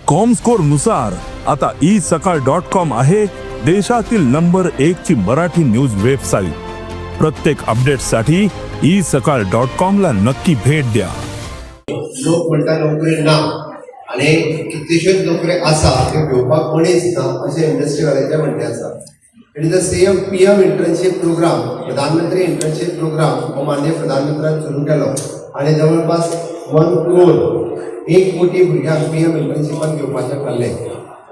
Comscore नुसार आता isakal.com आहे देशातील नंबर 1 ची मराठी न्यूज वेबसाईट। प्रत्येक अपडेटसाठी isakal.com ला नक्की भेट द्या। लोक म्हणतात नोकरी ना आणि कितलेश्योच नोकऱ्यो आसा त्यो घेवपाक कोणीच ना अशें इंडस्ट्रीवाल्यांचें म्हणणें आसा। It is the same PM internship programme, प्रधानमंत्री इंटर्नशिप प्रोग्राम हो माननीय प्रधानमंत्र्यान सुरू केलो आणि जवळपास 1 करोड 1 कोटी भुरग्यांक पीएम इंटर्नशिपान घेवपाचें थारलें।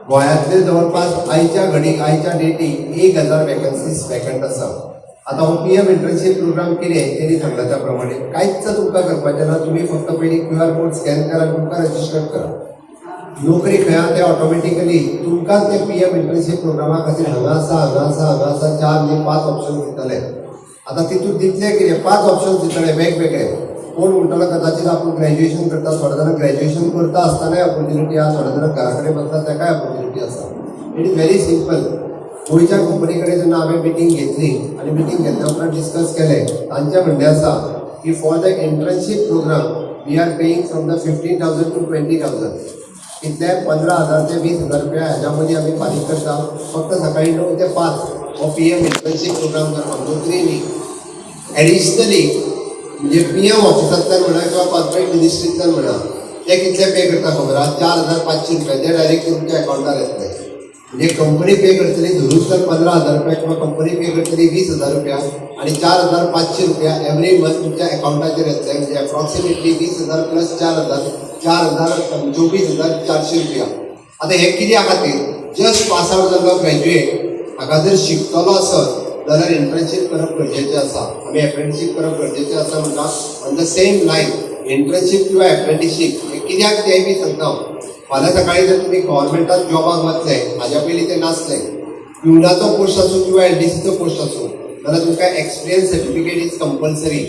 गोंयांतले जवळपास आयच्या डेटीक 1000 वॅकन्सीज वॅकंट आसा। आता हो पीएम इंटर्नशिप प्रोग्राम कितें तेणी सांगला त्या प्रमाणे कांयच तुमकां करपाचें ना, तुमी फक्त पयलीं QR कोड स्कॅन करा आनी तुमकां रजिस्टर करा। नोकरी खंय आसा तें ऑटोमॅटिकली तुमकां ते पीएम इंटर्नशिप प्रोग्रामा खातीर हांगा आसा 4 नी 5 ऑप्शन दितले। आता तितून दितले कितें 5 ऑप्शन दितले वेगवेगळे। कोण म्हणटलो कदाचित आपूण ग्रॅज्युएशन करता, थोडे जाण ग्रॅज्युएशन करता आसतनाय ऑपॉर्च्युनिटी आसा, थोडे जाण घरा कडेन बसता ताकाय ऑपॉर्च्युनिटी आसा। It is very simple. गोंयच्या कंपनी कडेन जेन्ना हांवें मिटींग घेतली आनी मिटींग घेतल्या उपरांत डिस्कस केलें, तांचें म्हणणें आसा की for the internship programme we are paying from the 15,000 to 20,000। इतले 15,000 ते 20,000 रुपया हेज्या मदीं आमी फारीक करता। फक्त सकाळी 9 ते 5 हो पीएम इंटर्नशिप प्रोग्राम करपाक नोकरी न्ही। एडिशनली म्हणजे पीएम ऑफिसांतल्यान म्हणा किंवा कॉर्पोरेट मिनिस्ट्रींतल्यान म्हणा ते कितले पे करता खबर आहा? 4,500 रुपया ते डायरेक्ट तुमच्या अकाउंटार येतले। म्हणजे कंपनी पे करतली धरूच तर 15,000 रुपया किंवा कंपनी पे करतली 20,000 रुपया आणि 4,500 रुपया एवरी मंथ तुमच्या अकाउंटाचेर येतले। म्हणजे अप्रॉक्सिमेटली 20,000 प्लस 4,000 24,400 रुपया। आता हे कित्या खातीर? जस्ट पास आउट जाल्लो ग्रॅज्युएट हाका जर शिकतलो आसत जाल्यार इंटर्नशीप करप गरजेचें आसा। आमी एप्रेंटिसशीप करप गरजेचें आसा म्हणटा। On the same line internship किंवा एप्रेंटिसशीप हे कित्याक तेंय बी सांगता। फाल्यां सकाळी जर तुमी गव्हर्मेंटात जॉबाक वतले, हाज्या पयलीं ते नासले, प्युनाचो पोस्ट आसूं किंवा LDCचो पोस्ट आसूं जाल्यार तुमकां एक्सपिरियन्स सर्टिफिकेट इज कंपल्सरी।